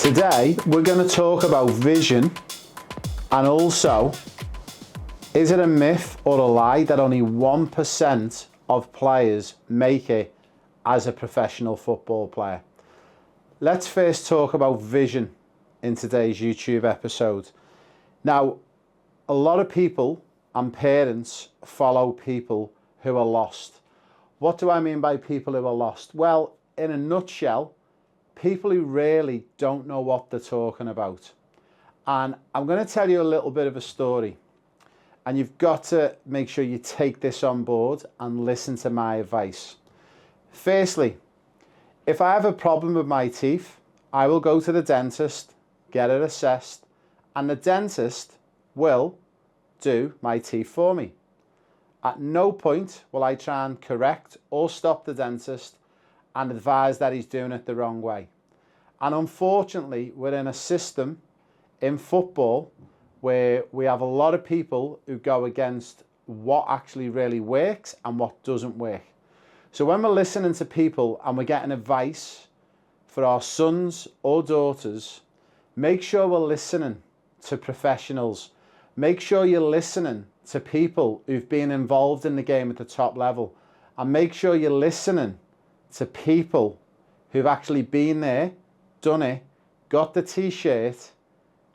Today we're going to talk about vision, and also, is it a myth or a lie that only 1% of players make it as a professional football player? Let's first talk about vision in today's YouTube episode. Now, a lot of people and parents follow people who are lost. What do I mean by people who are lost? Well, in a nutshell, people who really don't know what they're talking about. And I'm going to tell you a little bit of a story. And you've got to make sure you take this on board and listen to my advice. Firstly, if I have a problem with my teeth, I will go to the dentist, get it assessed, and the dentist will do my teeth for me. At no point will I try and correct or stop the dentist and advise that he's doing it the wrong way. And unfortunately, we're in a system in football where we have a lot of people who go against what actually really works and what doesn't work. So when we're listening to people and we're getting advice for our sons or daughters, make sure we're listening to professionals. Make sure you're listening to people who've been involved in the game at the top level. And make sure you're listening to people who've actually been there, done it, got the t-shirt,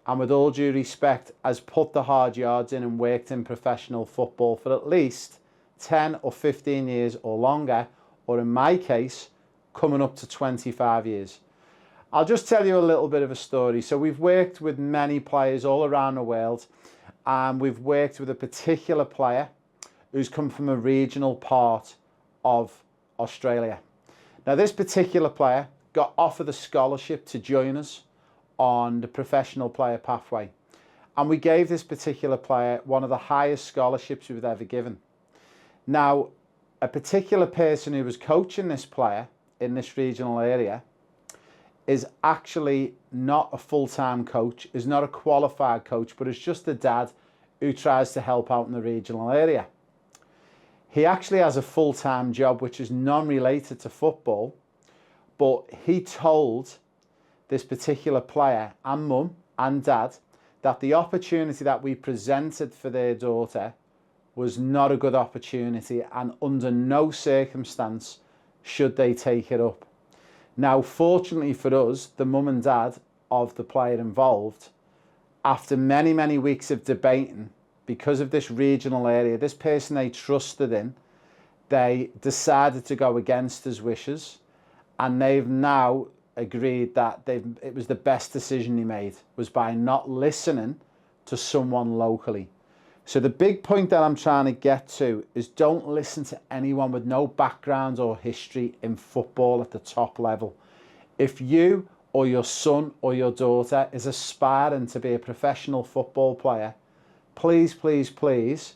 and with all due respect, has put the hard yards in and worked in professional football for at least 10 or 15 years or longer, or in my case, coming up to 25 years. I'll just tell you a little bit of a story. So we've worked with many players all around the world, and we've worked with a particular player who's come from a regional part of Australia. Now, this particular player got offered a scholarship to join us on the professional player pathway. And we gave this particular player one of the highest scholarships we've ever given. Now, a particular person who was coaching this player in this regional area is actually not a full-time coach, is not a qualified coach, but is just a dad who tries to help out in the regional area. He actually has a full-time job which is non-related to football, but he told this particular player and mum and dad that the opportunity that we presented for their daughter was not a good opportunity, and under no circumstance should they take it up. Now, fortunately for us, the mum and dad of the player involved, after many, many weeks of debating, because of this regional area, this person they trusted in, they decided to go against his wishes, and they've now agreed that it was the best decision he made, was by not listening to someone locally. So the big point that I'm trying to get to is don't listen to anyone with no background or history in football at the top level. If you or your son or your daughter is aspiring to be a professional football player, please, please, please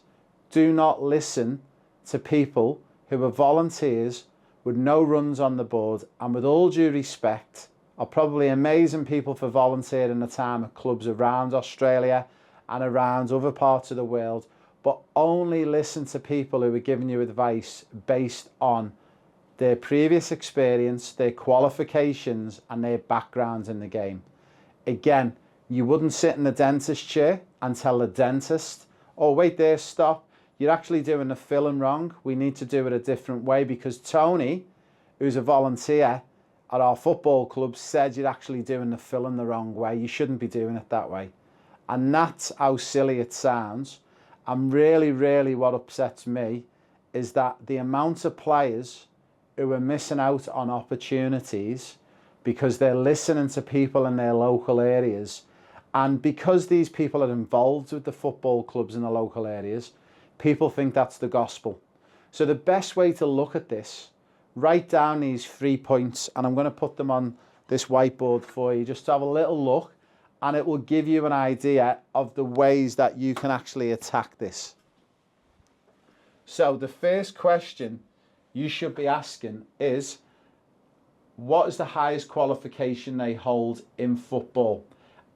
do not listen to people who are volunteers with no runs on the board, and with all due respect, are probably amazing people for volunteering the time at clubs around Australia and around other parts of the world, but only listen to people who are giving you advice based on their previous experience, their qualifications, and their backgrounds in the game. Again, you wouldn't sit in the dentist chair and tell the dentist, oh, wait there, stop. You're actually doing the filling wrong. We need to do it a different way, because Tony, who's a volunteer at our football club, said you're actually doing the filling the wrong way. You shouldn't be doing it that way. And that's how silly it sounds. And really, really what upsets me is that the amount of players who are missing out on opportunities because they're listening to people in their local areas. And because these people are involved with the football clubs in the local areas, people think that's the gospel. So the best way to look at this, write down these 3 points, and I'm going to put them on this whiteboard for you, just to have a little look, and it will give you an idea of the ways that you can actually attack this. So the first question you should be asking is, what is the highest qualification they hold in football?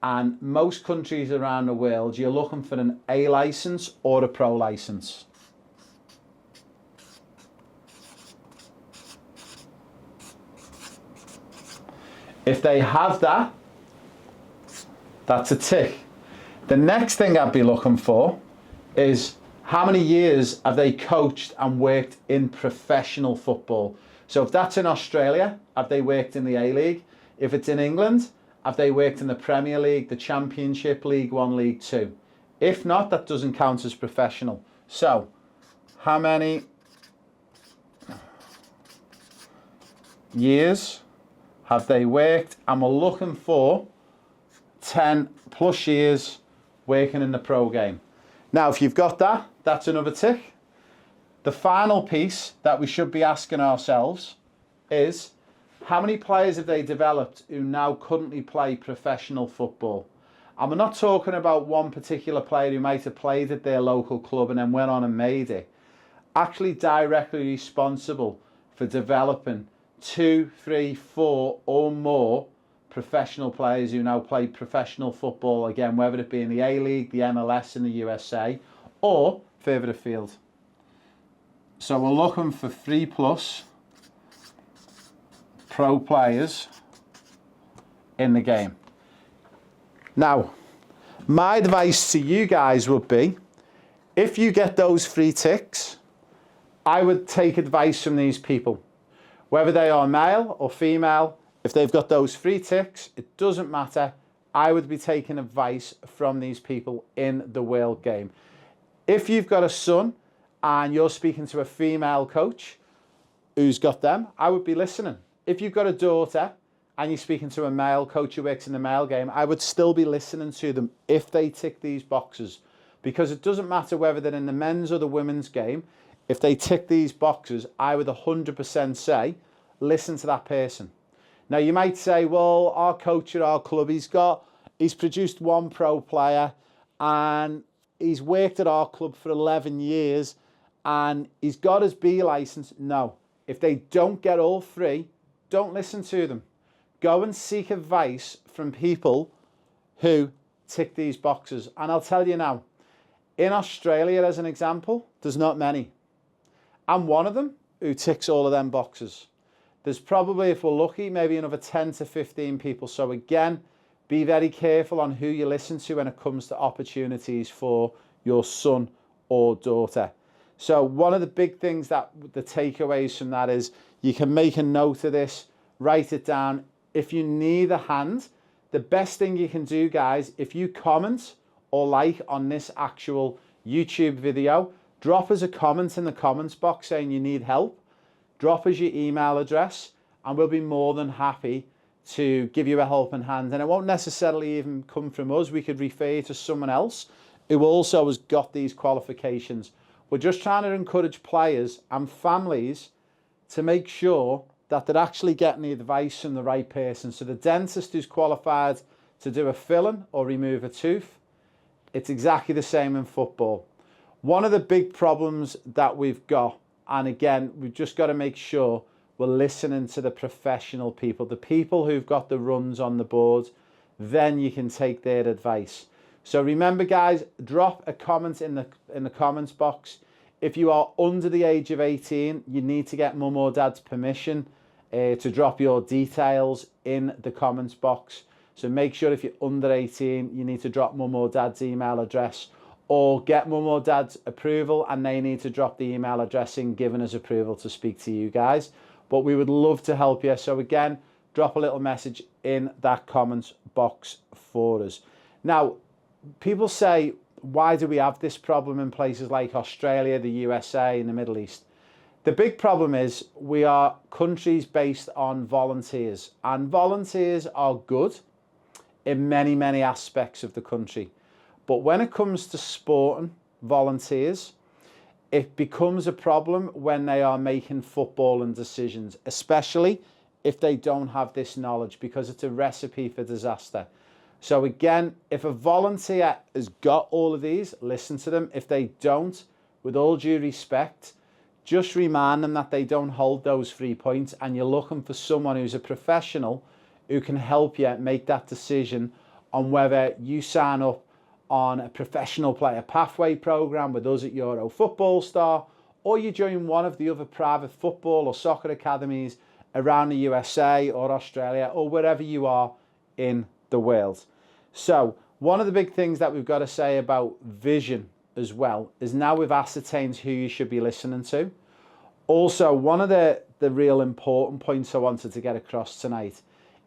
And most countries around the world, you're looking for an A license or a pro license. If they have that, That's a tick. The next thing I'd be looking for is how many years have they coached and worked in professional football. So if that's in Australia, have they worked in the A-League? If it's in England, have they worked in the Premier League, the Championship, League One, League Two? If not, that doesn't count as professional. So how many years have they worked? And we're looking for 10 plus years working in the pro game. Now, if you've got that, that's another tick. The final piece that we should be asking ourselves is, how many players have they developed who now currently play professional football? And we're not talking about one particular player who might have played at their local club and then went on and made it. Actually directly responsible for developing 2, 3, 4 or more professional players who now play professional football, again, whether it be in the A-League, the MLS in the USA, or further afield. So we're looking for 3+ pro players in the game. Now, my advice to you guys would be, if you get those 3 ticks, I would take advice from these people. Whether they are male or female, if they've got those 3 ticks, it doesn't matter. I would be taking advice from these people in the world game. If you've got a son and you're speaking to a female coach who's got them, I would be listening. If you've got a daughter and you're speaking to a male coach who works in the male game, I would still be listening to them if they tick these boxes. Because it doesn't matter whether they're in the men's or the women's game, if they tick these boxes, I would 100% say, listen to that person. Now, you might say, well, our coach at our club, he's produced 1 pro player and he's worked at our club for 11 years and he's got his B license. No, if they don't get all 3, don't listen to them. Go and seek advice from people who tick these boxes. And I'll tell you now, in Australia, as an example, there's not many. I'm one of them who ticks all of them boxes. There's probably, if we're lucky, maybe another 10 to 15 people. So again, be very careful on who you listen to when it comes to opportunities for your son or daughter. So one of the big things that the takeaways from that is, you can make a note of this, write it down. If you need a hand, the best thing you can do, guys, if you comment or like on this actual YouTube video, drop us a comment in the comments box saying you need help. Drop us your email address and we'll be more than happy to give you a helping hand. And it won't necessarily even come from us. We could refer you to someone else who also has got these qualifications. We're just trying to encourage players and families to make sure that they're actually getting the advice from the right person. So the dentist who's qualified to do a filling or remove a tooth, it's exactly the same in football. One of the big problems that we've got, and again, we've just got to make sure we're listening to the professional people, the people who've got the runs on the board, then you can take their advice. So remember, guys, drop a comment in the comments box. If you are under the age of 18, you need to get mum or dad's permission to drop your details in the comments box. So make sure if you're under 18, you need to drop mum or dad's email address, or get mum or dad's approval and they need to drop the email address in, giving us approval to speak to you guys. But we would love to help you. So again, drop a little message in that comments box for us. Now, people say, why do we have this problem in places like Australia, the USA, and the Middle East? The big problem is we are countries based on volunteers, and volunteers are good in many, many aspects of the country. But when it comes to sporting volunteers, it becomes a problem when they are making footballing decisions, especially if they don't have this knowledge, because it's a recipe for disaster. So again, if a volunteer has got all of these, listen to them. If they don't, with all due respect, just remind them that they don't hold those 3 points, and you're looking for someone who's a professional who can help you make that decision on whether you sign up on a professional player pathway program with us at Euro Football Star, or you join one of the other private football or soccer academies around the USA or Australia or wherever you are in the world. So one of the big things that we've got to say about vision as well is now we've ascertained who you should be listening to. Also, one of the real important points I wanted to get across tonight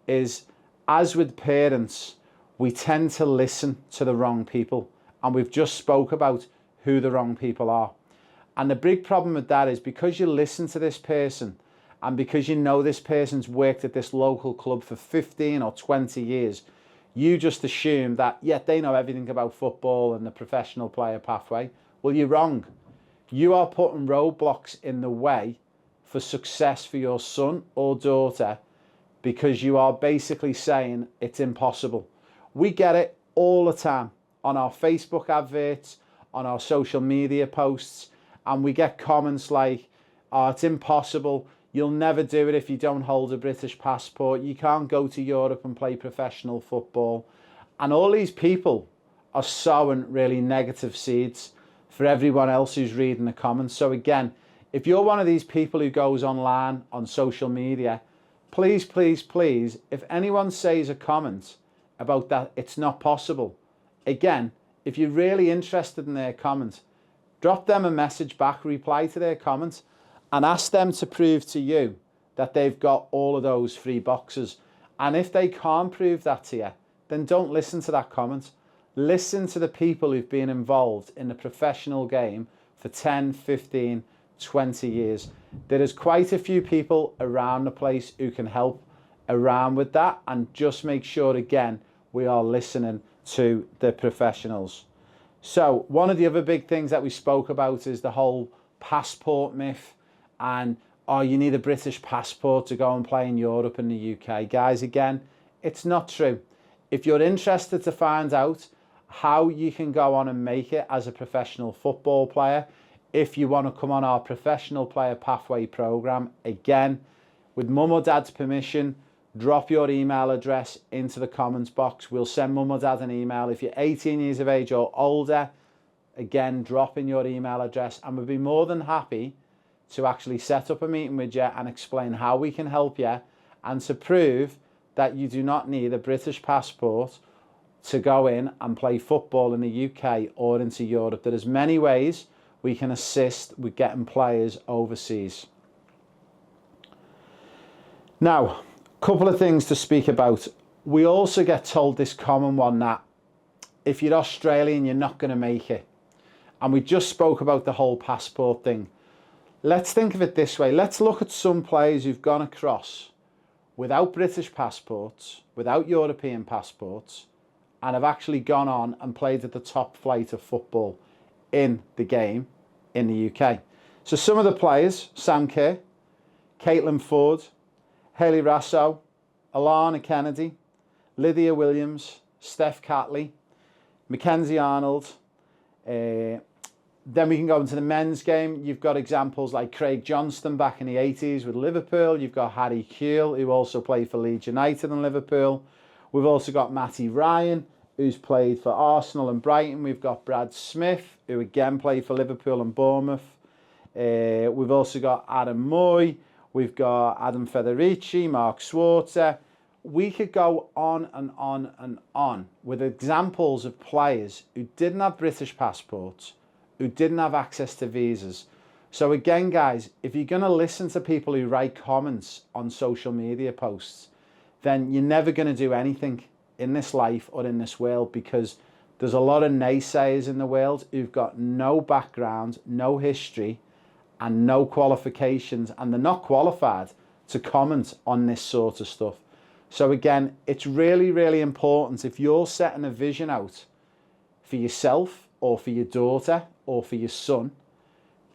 is, as with parents, we tend to listen to the wrong people. And we've just spoke about who the wrong people are. And the big problem with that is because you listen to this person and because you know this person's worked at this local club for 15 or 20 years, you just assume that, yeah, they know everything about football and the professional player pathway. Well, you're wrong. You are putting roadblocks in the way for success for your son or daughter because you are basically saying it's impossible. We get it all the time on our Facebook adverts, on our social media posts, and we get comments like, oh, it's impossible. You'll never do it if you don't hold a British passport. You can't go to Europe and play professional football. And all these people are sowing really negative seeds for everyone else who's reading the comments. So again, if you're one of these people who goes online on social media, please, please, please, if anyone says a comment about that it's not possible, again, if you're really interested in their comment, drop them a message back, reply to their comment, and ask them to prove to you that they've got all of those three boxes. And if they can't prove that to you, then don't listen to that comment. Listen to the people who've been involved in the professional game for 10, 15, 20 years. There is quite a few people around the place who can help around with that, and just make sure, again, we are listening to the professionals. So one of the other big things that we spoke about is the whole passport myth and, oh, you need a British passport to go and play in Europe and the UK. Guys, again, it's not true. If you're interested to find out how you can go on and make it as a professional football player, if you want to come on our professional player pathway program, again, with mum or dad's permission, drop your email address into the comments box. We'll send mum or dad an email. If you're 18 years of age or older, again, drop in your email address and we'll be more than happy to actually set up a meeting with you and explain how we can help you and to prove that you do not need a British passport to go in and play football in the UK or into Europe. There's many ways we can assist with getting players overseas. Now, a couple of things to speak about. We also get told this common one that if you're Australian, you're not going to make it. And we just spoke about the whole passport thing. Let's think of it this way. Let's look at some players who've gone across without British passports, without European passports, and have actually gone on and played at the top flight of football in the game in the UK. So some of the players: Sam Kerr, Caitlin Ford, Hayley Raso, Alana Kennedy, Lydia Williams, Steph Catley, Mackenzie Arnold. Then we can go into the men's game. You've got examples like Craig Johnston back in the 80s with Liverpool. You've got Harry Kewell, who also played for Leeds United and Liverpool. We've also got Matty Ryan, who's played for Arsenal and Brighton. We've got Brad Smith, who again played for Liverpool and Bournemouth. We've also got Adam Moy. We've got Adam Federici, Mark Swartzer. We could go on and on and on with examples of players who didn't have British passports, who didn't have access to visas. So again, guys, if you're going to listen to people who write comments on social media posts, then you're never going to do anything in this life or in this world, because there's a lot of naysayers in the world who've got no background, no history, and no qualifications, and they're not qualified to comment on this sort of stuff. So again, it's really, really important, if you're setting a vision out for yourself or for your daughter or for your son,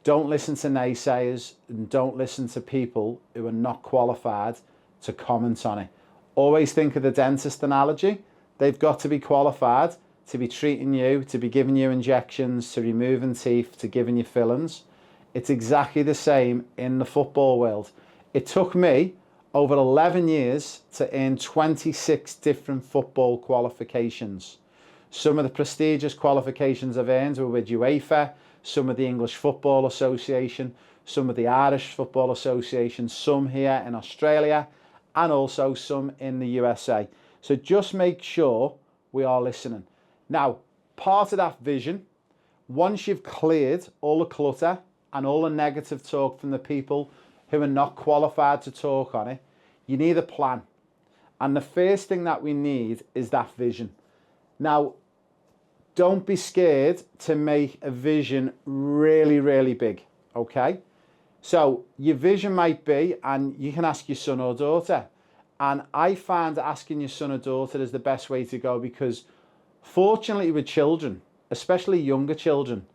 don't listen to naysayers and don't listen to people who are not qualified to comment on it. Always think of the dentist analogy. They've got to be qualified to be treating you, to be giving you injections, to removing teeth, to giving you fillings. It's exactly the same in the football world. It took me over 11 years to earn 26 different football qualifications. Some of the prestigious qualifications I've earned were with UEFA, some with the English Football Association, some with the Irish Football Association, some here in Australia, and also some in the USA. So just make sure we are listening. Now, part of that vision, once you've cleared all the clutter and all the negative talk from the people who are not qualified to talk on it, you need a plan. And the first thing that we need is that vision. Now, don't be scared to make a vision really, really big, okay? So your vision might be, and you can ask your son or daughter, and I find asking your son or daughter is the best way to go, because fortunately with children, especially younger children,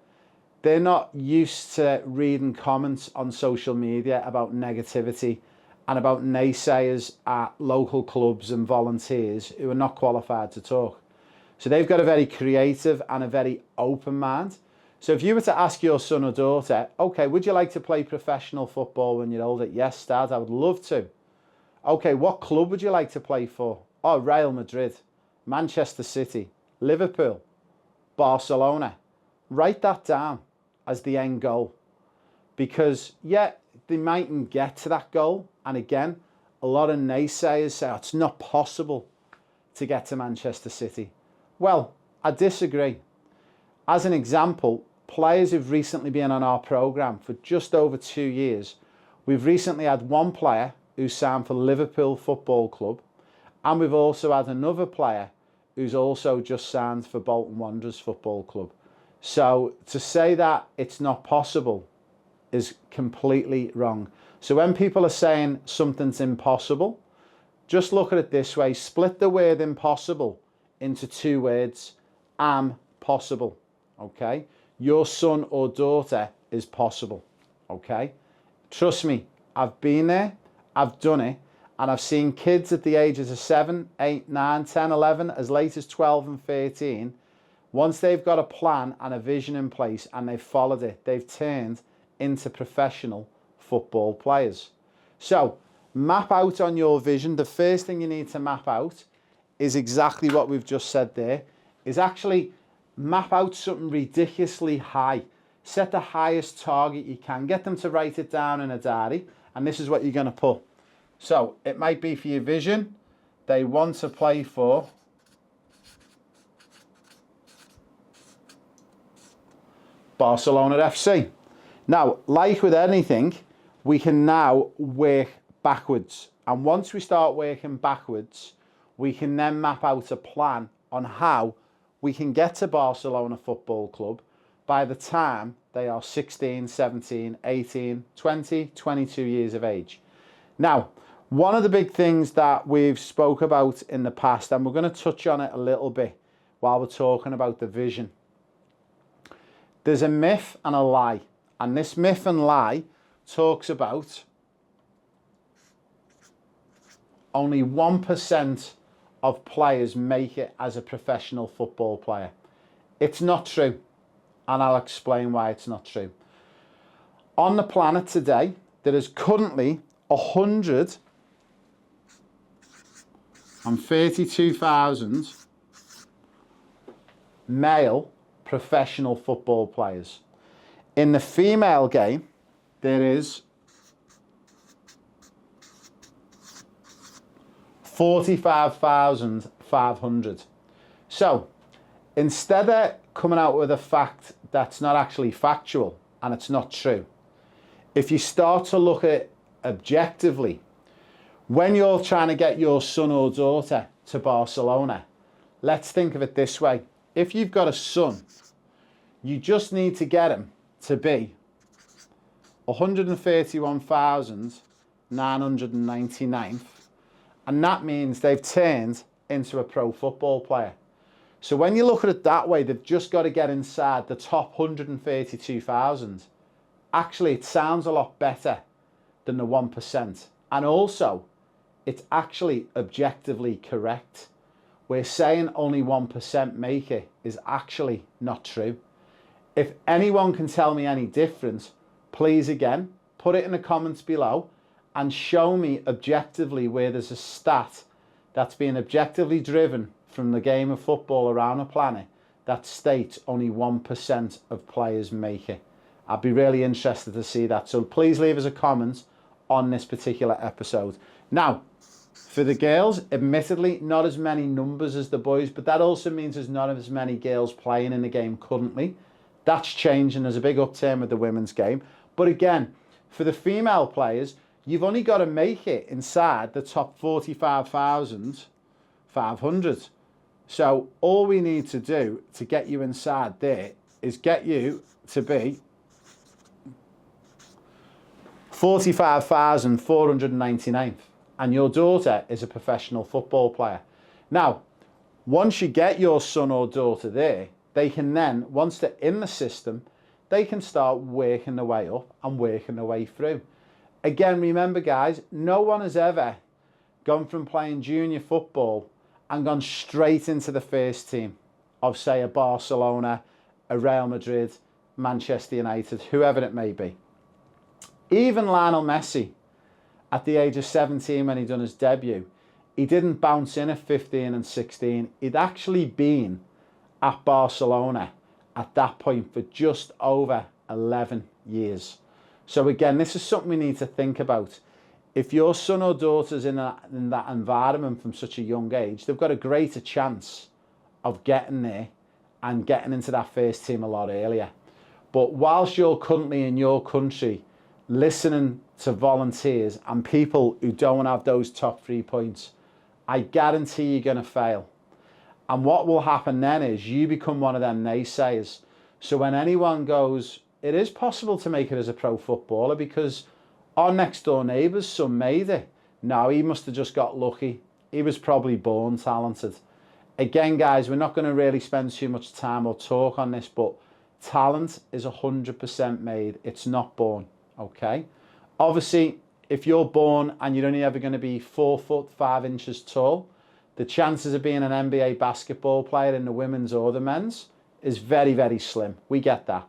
they're not used to reading comments on social media about negativity and about naysayers at local clubs and volunteers who are not qualified to talk. So they've got a very creative and a very open mind. So if you were to ask your son or daughter, okay, would you like to play professional football when you're older? Yes, Dad, I would love to. Okay, what club would you like to play for? Oh, Real Madrid, Manchester City, Liverpool, Barcelona. Write that down as the end goal. Because, yeah, they mightn't get to that goal. And again, a lot of naysayers say, oh, it's not possible to get to Manchester City. Well, I disagree. As an example, players who've recently been on our programme for just over 2 years, we've recently had one player who signed for Liverpool Football Club, and we've also had another player who's also just signed for Bolton Wanderers Football Club. So to say that it's not possible is completely wrong. So when people are saying something's impossible, just look at it this way. Split the word impossible into 2 words. Am possible. Okay? Your son or daughter is possible. Okay? Trust me, I've been there, I've done it, and I've seen kids at the ages of 7, 8, 9, 10, 11, as late as 12 and 13. Once they've got a plan and a vision in place and they've followed it, they've turned into professional football players. So, map out on your vision. The first thing you need to map out is exactly what we've just said there, is actually map out something ridiculously high. Set the highest target you can. Get them to write it down in a diary, and this is what you're going to put. So, it might be for your vision, they want to play for Barcelona FC. Now, like with anything, we can now work backwards. And once we start working backwards, we can then map out a plan on how we can get to Barcelona Football Club by the time they are 16, 17, 18, 20, 22 years of age. Now, one of the big things that we've spoke about in the past, and we're going to touch on it a little bit while we're talking about the vision. There's a myth and a lie. And this myth and lie talks about only 1% of players make it as a professional football player. It's not true. And I'll explain why it's not true. On the planet today, there is currently 132,000 male professional football players. In the female game, there is 45,500. So, instead of coming out with a fact that's not actually factual and it's not true, if you start to look at it objectively, when you're trying to get your son or daughter to Barcelona, let's think of it this way. If you've got a son, you just need to get him to be 131,999th, and that means they've turned into a pro football player. So when you look at it that way, they've just got to get inside the top 132,000. Actually, it sounds a lot better than the 1%. And also, it's actually objectively correct. We're saying only 1% make it is actually not true. If anyone can tell me any different, please again, put it in the comments below and show me objectively where there's a stat that's been objectively driven from the game of football around the planet that states only 1% of players make it. I'd be really interested to see that. So please leave us a comment on this particular episode. Now, For the girls, admittedly, not as many numbers as the boys, but that also means there's not as many girls playing in the game currently. That's changing. There's a big upturn with the women's game. But again, for the female players, you've only got to make it inside the top 45,500. So all we need to do to get you inside there is get you to be 45,499th. And your daughter is a professional football player. Now, once you get your son or daughter there, they can then, once they're in the system, they can start working their way up and working their way through. Again, remember guys, no one has ever gone from playing junior football and gone straight into the first team of, say, a Barcelona, a Real Madrid, Manchester United, whoever it may be. Even Lionel Messi, at the age of 17 when he done his debut, he didn't bounce in at 15 and 16. He'd actually been at Barcelona at that point for just over 11 years. So again, this is something we need to think about. If your son or daughter's in that environment from such a young age, they've got a greater chance of getting there and getting into that first team a lot earlier. But whilst you're currently in your country listening to volunteers and people who don't have those top 3 points, I guarantee you're going to fail. And what will happen then is you become one of them naysayers. So when anyone goes, it is possible to make it as a pro footballer because our next door neighbour's son made it. No, he must have just got lucky. He was probably born talented. Again, guys, we're not going to really spend too much time or talk on this, but talent is 100% made. It's not born, okay? Obviously, if you're born and you're only ever going to be 4 foot 5 inches tall, the chances of being an NBA basketball player in the women's or the men's is very, very slim. We get that.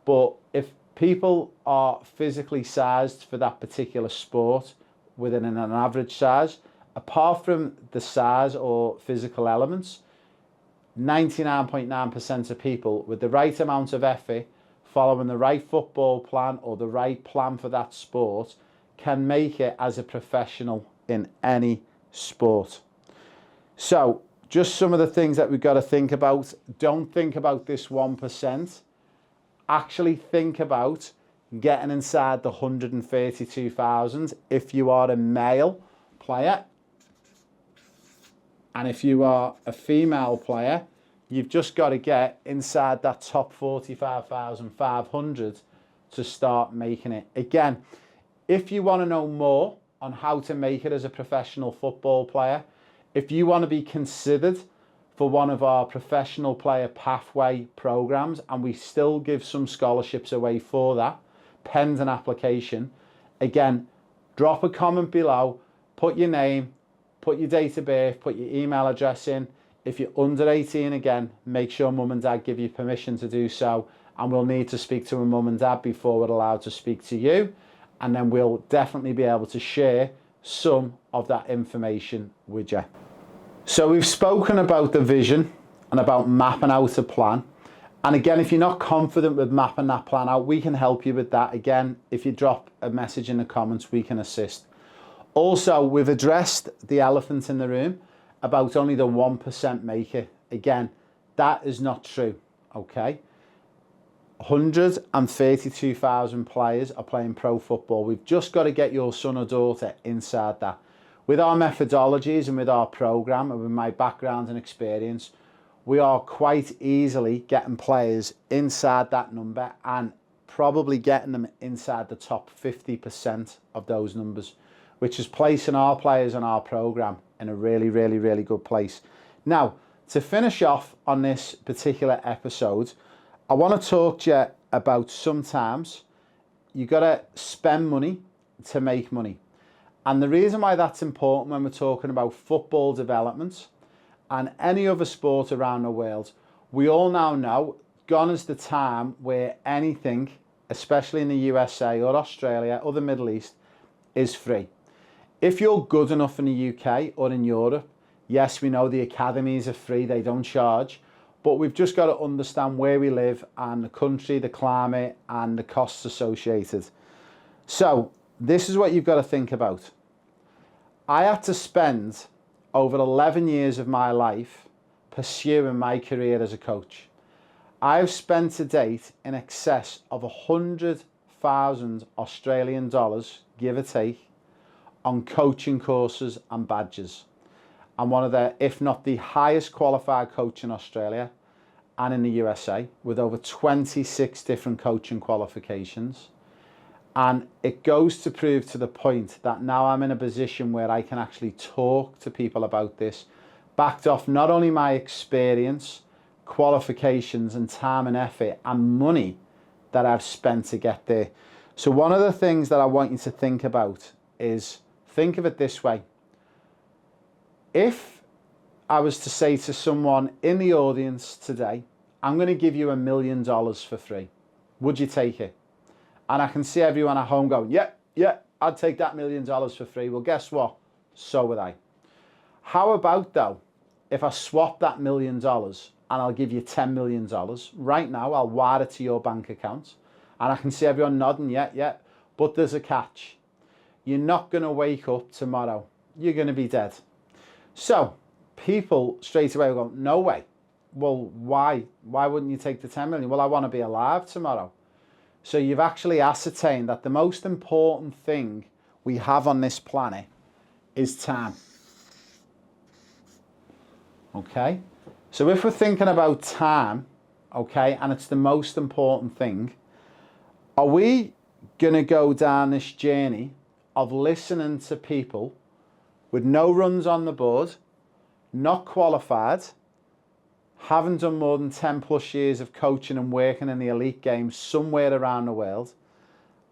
But if people are physically sized for that particular sport within an average size, apart from the size or physical elements, 99.9% of people with the right amount of effort, following the right football plan or the right plan for that sport, can make it as a professional in any sport. So just some of the things that we've got to think about. Don't think about this 1%. Actually think about getting inside the 132,000 if you are a male player. And if you are a female player, you've just got to get inside that top 45,500 to start making it. Again, if you want to know more on how to make it as a professional football player, if you want to be considered for one of our professional player pathway programs, and we still give some scholarships away for that, pending application, again, drop a comment below, put your name, put your date of birth, put your email address in. If you're under 18, again, make sure mum and dad give you permission to do so, and we'll need to speak to a mum and dad before we're allowed to speak to you, and then we'll definitely be able to share some of that information with you. So we've spoken about the vision and about mapping out a plan. And again, if you're not confident with mapping that plan out, we can help you with that. Again, if you drop a message in the comments, we can assist. Also, we've addressed the elephant in the room about only the 1% make it. Again, that is not true, okay? 132,000 players are playing pro football. We've just got to get your son or daughter inside that. With our methodologies and with our program and with my background and experience, we are quite easily getting players inside that number and probably getting them inside the top 50% of those numbers, which is placing our players on our program in a really, really, really good place. Now, to finish off on this particular episode, I want to talk to you about sometimes you got to spend money to make money. And the reason why that's important when we're talking about football development and any other sport around the world, we all now know gone is the time where anything, especially in the USA or Australia or the Middle East, is free. If you're good enough in the UK or in Europe, yes, we know the academies are free, they don't charge, but we've just got to understand where we live and the country, the climate and the costs associated. So this is what you've got to think about. I had to spend over 11 years of my life pursuing my career as a coach. I've spent to date in excess of 100,000 Australian dollars, give or take, on coaching courses and badges. I'm one of the, if not the highest qualified coach in Australia and in the USA, with over 26 different coaching qualifications. And it goes to prove to the point that now I'm in a position where I can actually talk to people about this, backed off not only my experience, qualifications and time and effort and money that I've spent to get there. So one of the things that I want you to think about is, think of it this way. If I was to say to someone in the audience today, I'm going to give you $1 million for free, would you take it? And I can see everyone at home going, yeah, I'd take that $1 million for free. Well, guess what? So would I. How about though, if I swap that $1 million and I'll give you $10 million right now, I'll wire it to your bank account. And I can see everyone nodding, yeah, but there's a catch. You're not going to wake up tomorrow. You're going to be dead. So people straight away will go, no way. Well, why? Why wouldn't you take the 10 million? Well, I want to be alive tomorrow. So you've actually ascertained that the most important thing we have on this planet is time. Okay? So if we're thinking about time, okay, and it's the most important thing, are we going to go down this journey of listening to people with no runs on the board, not qualified, haven't done more than 10 plus years of coaching and working in the elite game somewhere around the world,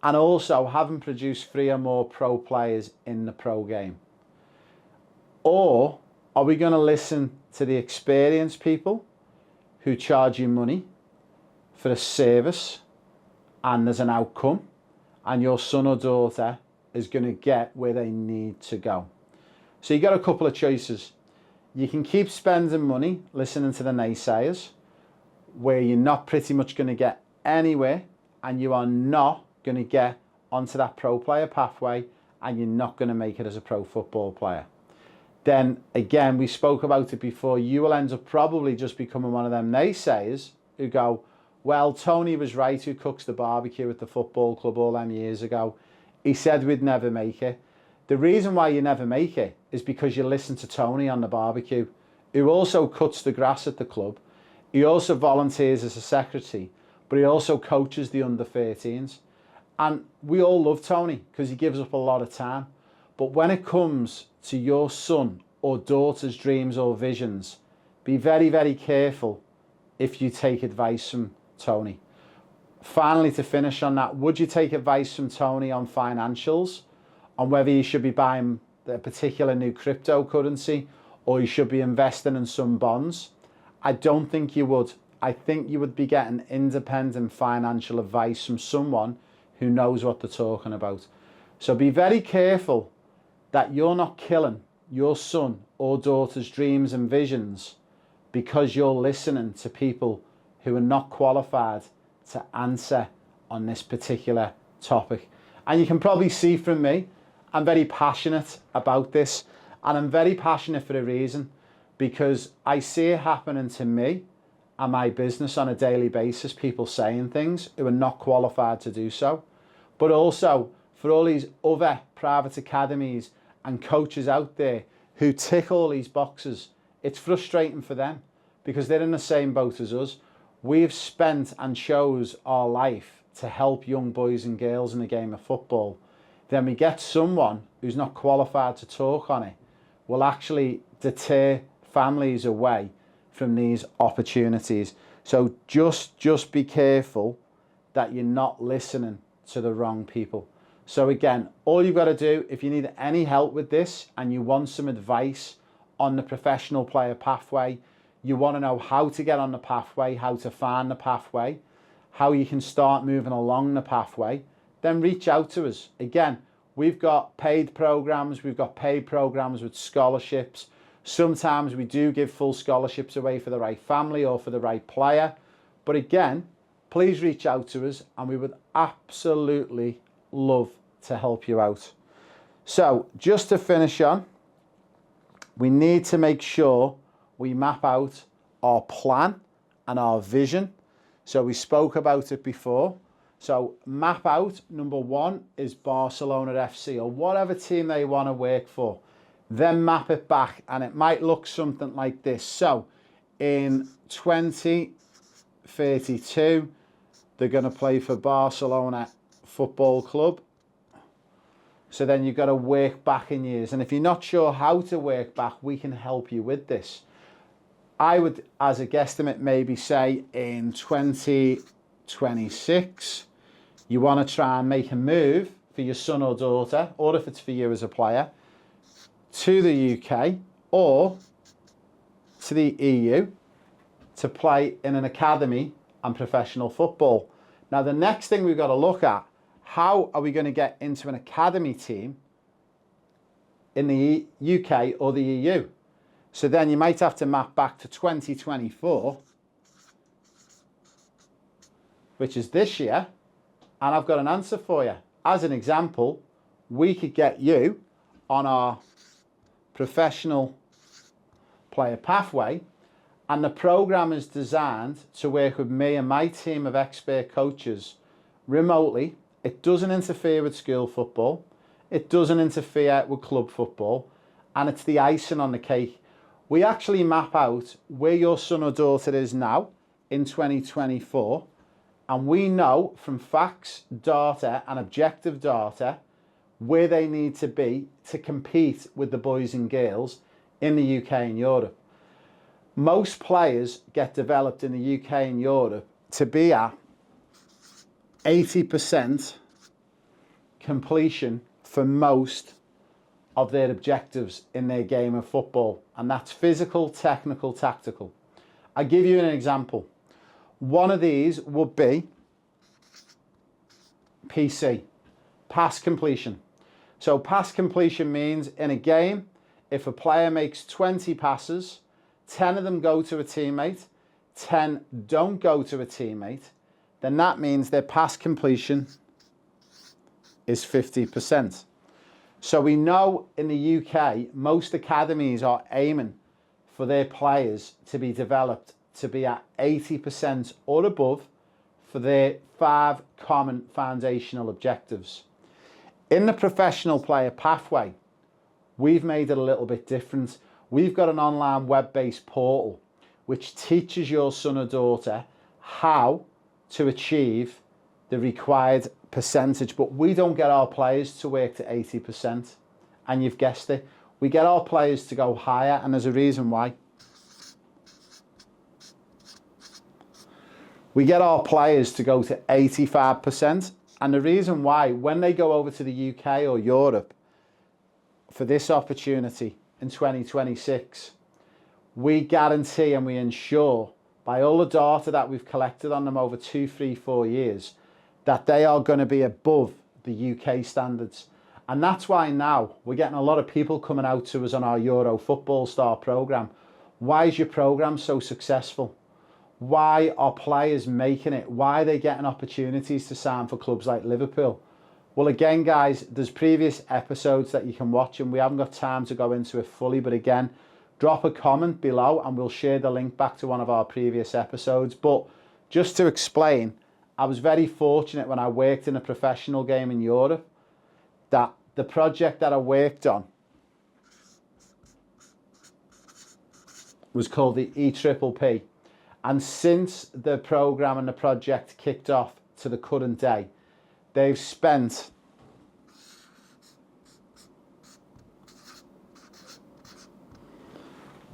and also haven't produced 3 or more pro players in the pro game? Or are we going to listen to the experienced people who charge you money for a service and there's an outcome and your son or daughter is going to get where they need to go? So you got a couple of choices. You can keep spending money listening to the naysayers, where you're not pretty much going to get anywhere and you are not going to get onto that pro player pathway and you're not going to make it as a pro football player. Then again, we spoke about it before, you will end up probably just becoming one of them naysayers who go, well, Tony was right, who cooks the barbecue at the football club all them years ago. He said we'd never make it. The reason why you never make it is because you listen to Tony on the barbecue, who also cuts the grass at the club. He also volunteers as a secretary, but he also coaches the under-13s. And we all love Tony because he gives up a lot of time. But when it comes to your son or daughter's dreams or visions, be very, very careful if you take advice from Tony. Finally, to finish on that, would you take advice from Tony on financials, on whether you should be buying a particular new cryptocurrency or you should be investing in some bonds? I don't think you would. I think you would be getting independent financial advice from someone who knows what they're talking about. So be very careful that you're not killing your son or daughter's dreams and visions because you're listening to people who are not qualified to answer on this particular topic. And you can probably see from me, I'm very passionate about this, and I'm very passionate for a reason, because I see it happening to me and my business on a daily basis, people saying things who are not qualified to do so, but also for all these other private academies and coaches out there who tick all these boxes. It's frustrating for them because they're in the same boat as us. We've spent and chose our life to help young boys and girls in the game of football. Then we get someone who's not qualified to talk on it, will actually deter families away from these opportunities. So just be careful that you're not listening to the wrong people. So again, all you've got to do, if you need any help with this and you want some advice on the professional player pathway, you want to know how to get on the pathway, how to find the pathway, how you can start moving along the pathway, then reach out to us. Again, we've got paid programs, we've got paid programs with scholarships. Sometimes we do give full scholarships away for the right family or for the right player. But again, please reach out to us and we would absolutely love to help you out. So just to finish on, we need to make sure we map out our plan and our vision. So we spoke about it before. So map out, number one is Barcelona FC or whatever team they want to work for. Then map it back, and it might look something like this. So in 2032, they're going to play for Barcelona Football Club. So then you've got to work back in years. And if you're not sure how to work back, we can help you with this. I would, as a guesstimate, maybe say in 2026, you want to try and make a move for your son or daughter, or if it's for you as a player, to the UK or to the EU to play in an academy and professional football. Now, the next thing we've got to look at, how are we going to get into an academy team in the UK or the EU? So then you might have to map back to 2024, which is this year, and I've got an answer for you. As an example, we could get you on our professional player pathway, and the program is designed to work with me and my team of expert coaches remotely. It doesn't interfere with school football, it doesn't interfere with club football, and it's the icing on the cake. We actually map out where your son or daughter is now in 2024, and we know from facts, data and objective data where they need to be to compete with the boys and girls in the UK and Europe. Most players get developed in the UK and Europe to be at 80% completion for most of their objectives in their game of football, and that's physical, technical, tactical. I'll give you an example. One of these would be PC, pass completion. So pass completion means in a game, if a player makes 20 passes, 10 of them go to a teammate, 10 don't go to a teammate, then that means their pass completion is 50%. So we know in the UK, most academies are aiming for their players to be developed to be at 80% or above for their 5 common foundational objectives. In the professional player pathway, we've made it a little bit different. We've got an online web-based portal which teaches your son or daughter how to achieve the required percentage, but we don't get our players to work to 80%. And you've guessed it, we get our players to go higher, and there's a reason why. We get our players to go to 85%, and the reason why, when they go over to the UK or Europe for this opportunity in 2026, we guarantee and we ensure by all the data that we've collected on them over 2, 3, 4 years that they are going to be above the UK standards. And that's why now we're getting a lot of people coming out to us on our Euro Football Star programme. Why is your programme so successful? Why are players making it? Why are they getting opportunities to sign for clubs like Liverpool? Well, again, guys, there's previous episodes that you can watch, and we haven't got time to go into it fully. But again, drop a comment below and we'll share the link back to one of our previous episodes. But just to explain, I was very fortunate when I worked in a professional game in Europe that the project that I worked on was called the EPPP. And since the programme and the project kicked off to the current day, they've spent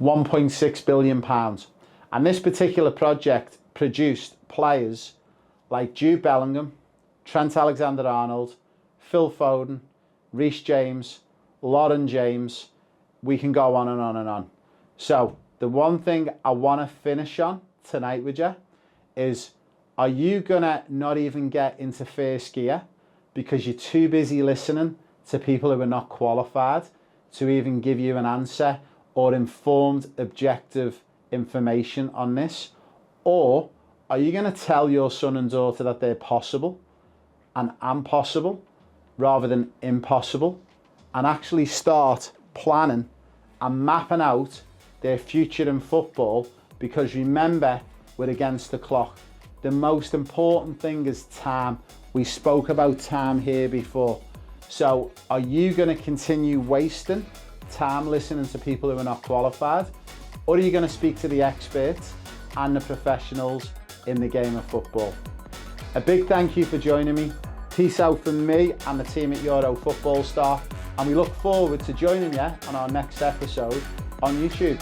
£1.6 billion. And this particular project produced players like Jude Bellingham, Trent Alexander-Arnold, Phil Foden, Reece James, Lauren James. We can go on and on and on. So the one thing I want to finish on tonight with you is, are you gonna not even get into first gear because you're too busy listening to people who are not qualified to even give you an answer or informed objective information on this? Or are you going to tell your son and daughter that they're possible and impossible rather than impossible? and actually start planning and mapping out their future in football, because remember, we're against the clock. The most important thing is time. We spoke about time here before. So are you going to continue wasting time listening to people who are not qualified, or are you going to speak to the experts and the professionals in the game of football? A big thank you for joining me. Peace out from me and the team at Euro Football Star, and we look forward to joining you on our next episode on YouTube.